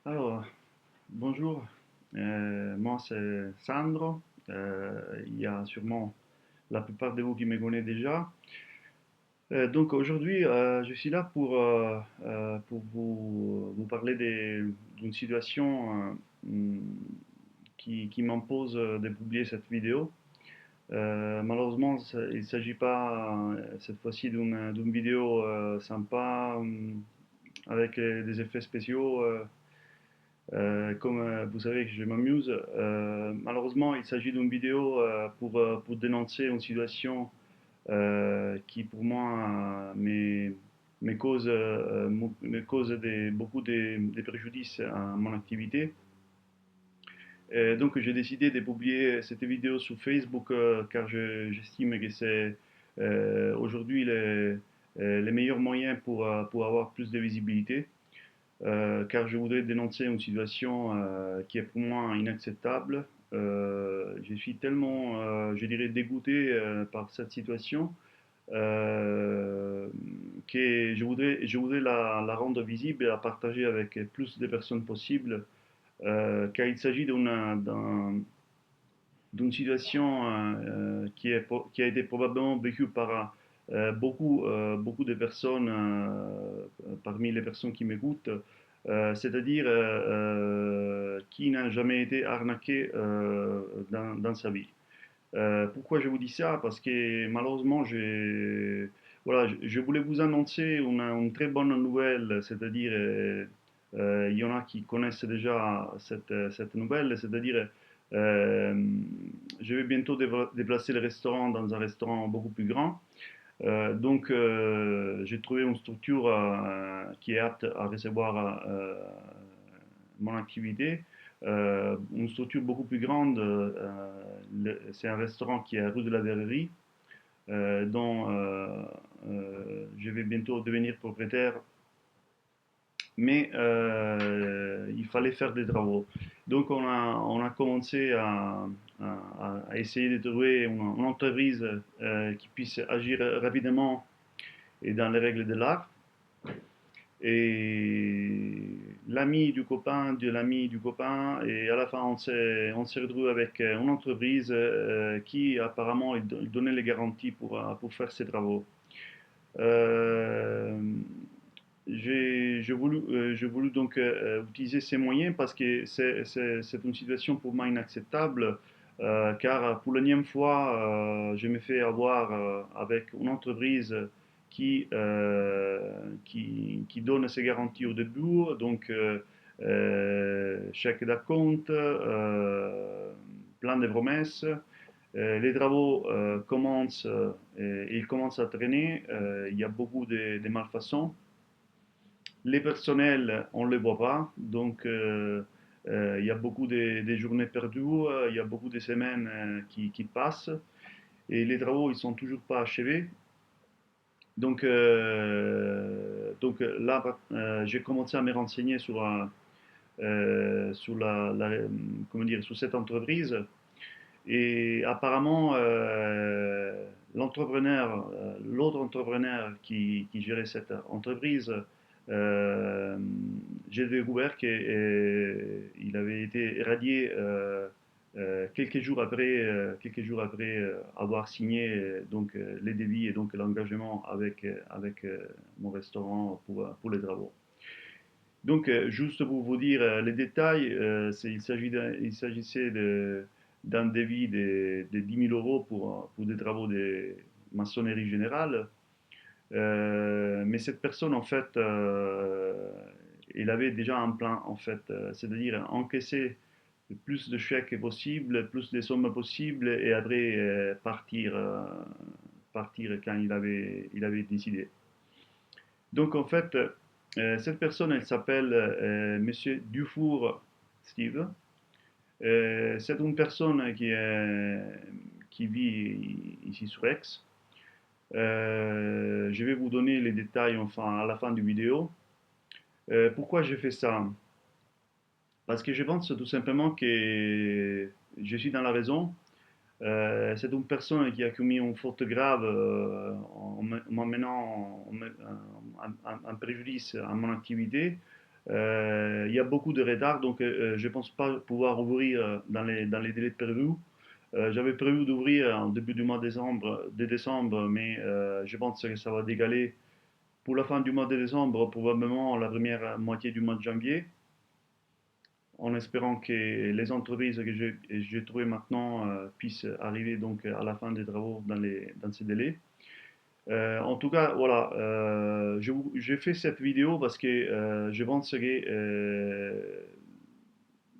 Alors, bonjour, moi c'est Sandro. Il y a sûrement la plupart de vous qui me connaissent déjà. Donc aujourd'hui, je suis là pour vous parler d'une situation qui m'impose de publier cette vidéo. Malheureusement, il ne s'agit pas cette fois-ci d'une vidéo sympa avec des effets spéciaux. Comme vous savez que je m'amuse, malheureusement il s'agit d'une vidéo pour dénoncer une situation qui pour moi me cause beaucoup de préjudices à mon activité. Donc j'ai décidé de publier cette vidéo sur Facebook car j'estime que c'est aujourd'hui les meilleurs moyens pour avoir plus de visibilité. Car je voudrais dénoncer une situation qui est pour moi inacceptable. Je suis tellement, je dirais, dégoûté par cette situation euh, que je voudrais la rendre visible et la partager avec plus de personnes possible, car il s'agit d'une situation qui a été probablement vécue par beaucoup de personnes parmi les personnes qui m'écoutent, c'est-à-dire qui n'a jamais été arnaqué dans sa vie. Pourquoi je vous dis ça? Parce que malheureusement, voilà, je voulais vous annoncer une très bonne nouvelle, c'est-à-dire il y en a qui connaissent déjà cette nouvelle, c'est-à-dire euh, je vais bientôt déplacer le restaurant dans un restaurant beaucoup plus grand. Donc j'ai trouvé une structure qui est apte à recevoir mon activité. Une structure beaucoup plus grande, c'est un restaurant qui est à rue de la Verrerie, dont je vais bientôt devenir propriétaire, mais il fallait faire des travaux. Donc on a commencé à essayer de trouver une entreprise qui puisse agir rapidement et dans les règles de l'art. Et l'ami du copain de l'ami du copain, et à la fin on s'est retrouvé avec une entreprise qui apparemment il donnait les garanties pour faire ces travaux. Euh, j'ai voulu donc utiliser ces moyens parce que c'est une situation pour moi inacceptable, car pour l'énième fois, je me fais avoir avec une entreprise qui donne ses garanties au début, donc chèque d'acompte, plein de promesses. Les travaux commencent et ils commencent à traîner. Il y a beaucoup de malfaçons. Les personnels, on ne les voit pas, donc il y a beaucoup de journées perdues, il y a beaucoup de semaines qui passent, et les travaux, ils sont toujours pas achevés. Donc là, j'ai commencé à me renseigner sur comment dire, sur cette entreprise, et apparemment, l'autre entrepreneur qui gérait cette entreprise, euh, j'ai découvert qu'il avait été irradié quelques jours après avoir signé les devis et donc l'engagement avec mon restaurant pour les travaux. Donc, juste pour vous dire les détails, il s'agissait d'un devis de 10 000 euros pour des travaux de maçonnerie générale. Mais cette personne, en fait, il avait déjà un plan, en fait, c'est-à-dire encaisser le plus de chèques possible, plus de sommes possibles, et après partir quand il avait décidé. Donc en fait, cette personne, elle s'appelle Monsieur Dufour Steve. C'est une personne qui vit ici sur Aix. Je vais vous donner les détails enfin à la fin du vidéo. Pourquoi j'ai fait ça? Parce que je pense tout simplement que je suis dans la raison. C'est une personne qui a commis une faute grave en m'amenant un préjudice à mon activité. Il y a beaucoup de retard, donc je ne pense pas pouvoir ouvrir dans les délais prévus. J'avais prévu d'ouvrir en début du mois de décembre, mais je pense que ça va décaler pour la fin du mois de décembre, probablement la première moitié du mois de janvier, en espérant que les entreprises que j'ai trouvées maintenant puissent arriver donc à la fin des travaux dans ces délais. En tout cas, voilà, j'ai fait cette vidéo parce que je pense que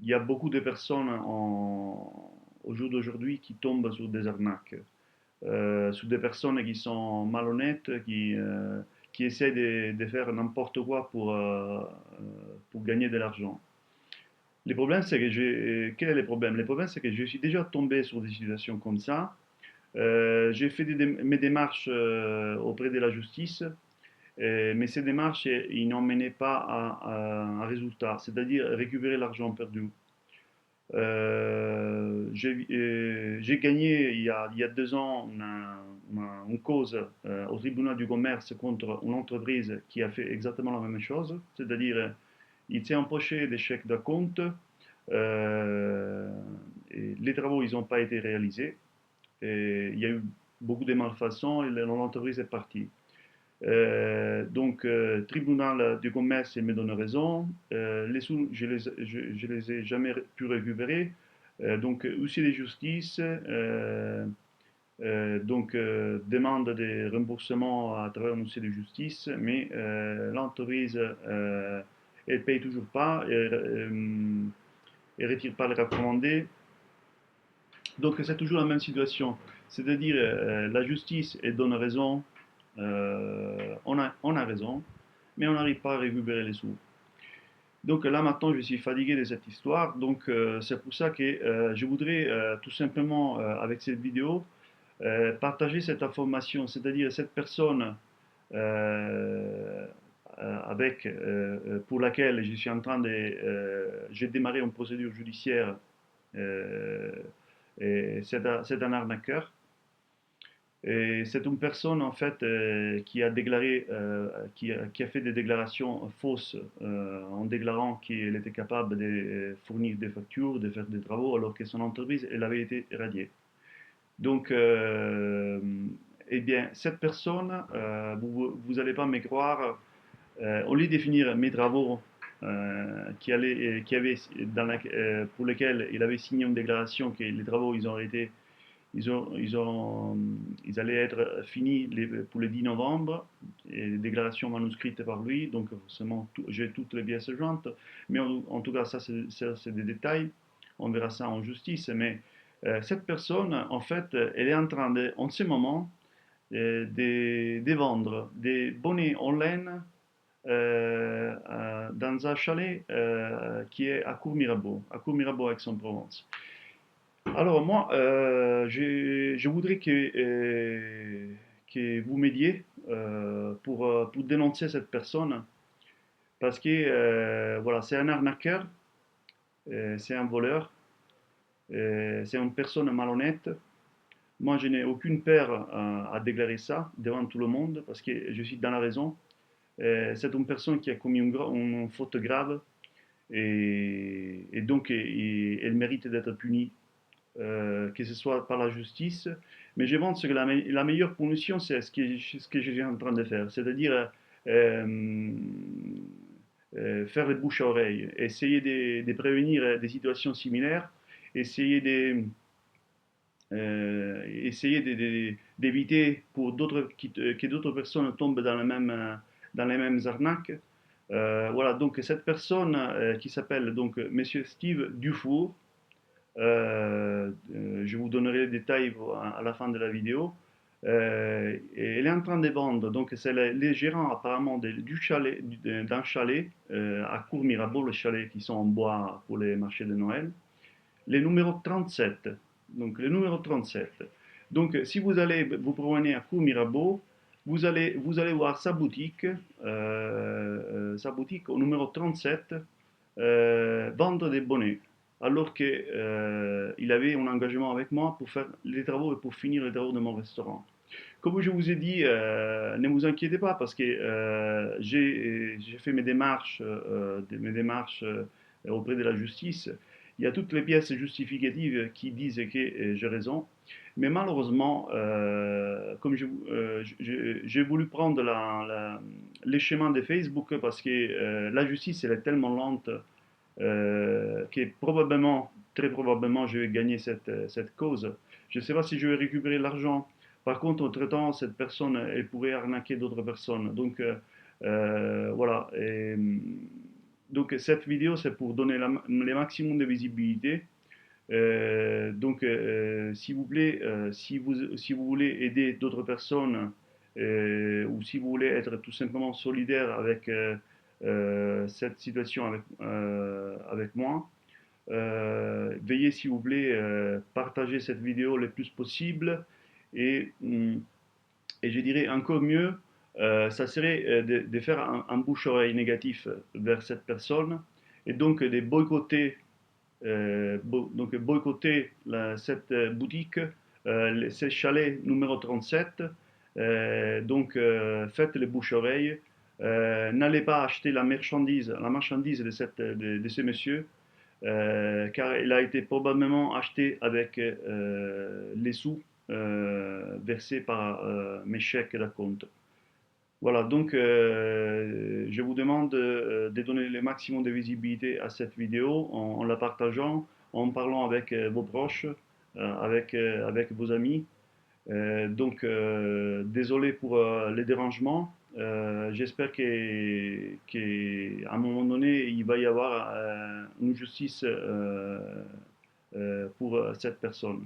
il y a beaucoup de personnes au jour d'aujourd'hui qui tombent sur des arnaques, sur des personnes qui sont malhonnêtes, qui essaient de faire n'importe quoi pour gagner de l'argent. Le problème, c'est que quel est le problème? Le problème, c'est que je suis déjà tombé sur des situations comme ça. J'ai fait mes démarches auprès de la justice, mais ces démarches, ils n'ont mené pas à un résultat, c'est-à-dire récupérer l'argent perdu. J'ai gagné il y a 2 ans une cause au tribunal du commerce contre une entreprise qui a fait exactement la même chose, c'est-à-dire il s'est empoché des chèques d'acompte, euh, et les travaux ils n'ont pas été réalisés, et il y a eu beaucoup de malfaçons et l'entreprise est partie. Tribunal du commerce, il me donne raison. Les sous, je les ai jamais pu récupérer. Huissier de justice, demande des remboursements à travers un huissier de justice, mais l'entreprise, elle paye toujours pas et retire pas les recommandés. Donc c'est toujours la même situation. C'est-à-dire, la justice, elle donne raison, on a raison, mais on n'arrive pas à récupérer les sous. Donc là maintenant je suis fatigué de cette histoire, donc c'est pour ça que je voudrais tout simplement avec cette vidéo partager cette information, c'est-à-dire cette personne euh, pour laquelle je suis en train j'ai démarré une procédure judiciaire, euh, et c'est un arnaqueur. Et c'est une personne en fait qui a déclaré, qui a fait des déclarations fausses en déclarant qu'il était capable de fournir des factures, de faire des travaux, alors que son entreprise elle avait été radiée. Donc, eh bien, cette personne, vous n'allez pas me croire, au lieu de finir mes travaux pour lesquels il avait signé une déclaration que les travaux ils ont été ils, ont, ils, ont, ils allaient être finis pour le 10 novembre, et les déclarations manuscrites par lui, donc forcément j'ai toutes les pièces jointes, mais en tout cas ça c'est des détails, on verra ça en justice, mais cette personne en fait elle est en train en ce moment de vendre des bonnets en laine dans un chalet qui est à Courmirabeau, Aix-en-Provence. Alors moi, je voudrais que vous m'aidiez pour dénoncer cette personne parce que voilà, c'est un arnaqueur, c'est un voleur, c'est une personne malhonnête. Moi, je n'ai aucune peur à déclarer ça devant tout le monde parce que je suis dans la raison. C'est une personne qui a commis une faute grave et donc elle mérite d'être punie, que ce soit par la justice. Mais je pense que la meilleure punition, c'est ce que je suis en train de faire, c'est-à-dire faire les bouches à oreille, essayer de prévenir des situations similaires, essayer d'éviter pour que d'autres personnes tombent dans les mêmes arnaques. Voilà, donc cette personne qui s'appelle donc Monsieur Steve Dufour, je vous donnerai les détails à la fin de la vidéo. Et elle est en train de vendre, donc c'est les gérants apparemment du chalet, d'un chalet à Courmirabeau, le chalet qui sont en bois pour les marchés de Noël. Les numéros 37. Donc le numéro 37. Donc si vous allez vous promener à Courmirabeau, vous allez voir sa boutique au numéro 37, vendre des bonnets alors qu'il avait un engagement avec moi pour faire les travaux et pour finir les travaux de mon restaurant. Comme je vous ai dit, ne vous inquiétez pas parce que j'ai fait mes démarches auprès de la justice. Il y a toutes les pièces justificatives qui disent que j'ai raison. Mais malheureusement, comme j'ai voulu prendre les chemins de Facebook parce que la justice elle est tellement lente que probablement, très probablement, je vais gagner cette cause. Je ne sais pas si je vais récupérer l'argent. Par contre, entre-temps, cette personne, elle pourrait arnaquer d'autres personnes. Donc, voilà. Donc, cette vidéo, c'est pour donner le maximum de visibilité. Donc, s'il vous plaît, si vous voulez aider d'autres personnes ou si vous voulez être tout simplement solidaire avec cette situation avec moi, veuillez s'il vous plaît partager cette vidéo le plus possible et, hum, et je dirais encore mieux, ça serait de faire un bouche-oreille négatif vers cette personne et donc de boycotter donc boycotter cette boutique, c'est chalet numéro 37. Donc faites les bouches-oreilles. N'allez pas acheter la marchandise de ce monsieur, car il a été probablement acheté avec les sous versés par mes chèques d'acompte. Voilà, donc je vous demande de donner le maximum de visibilité à cette vidéo en la partageant, en parlant avec vos proches, avec vos amis. Donc, désolé pour les dérangements. J'espère qu'à un moment donné, il va y avoir une justice pour cette personne.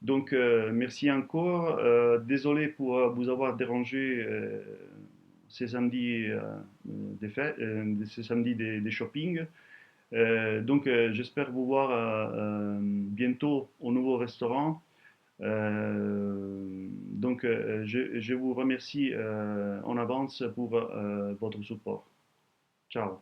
Donc, merci encore. Désolé pour vous avoir dérangé ces samedis des fêtes, ces samedis des shopping. Donc, j'espère vous voir bientôt au nouveau restaurant. Donc, je vous remercie en avance pour votre support. Ciao.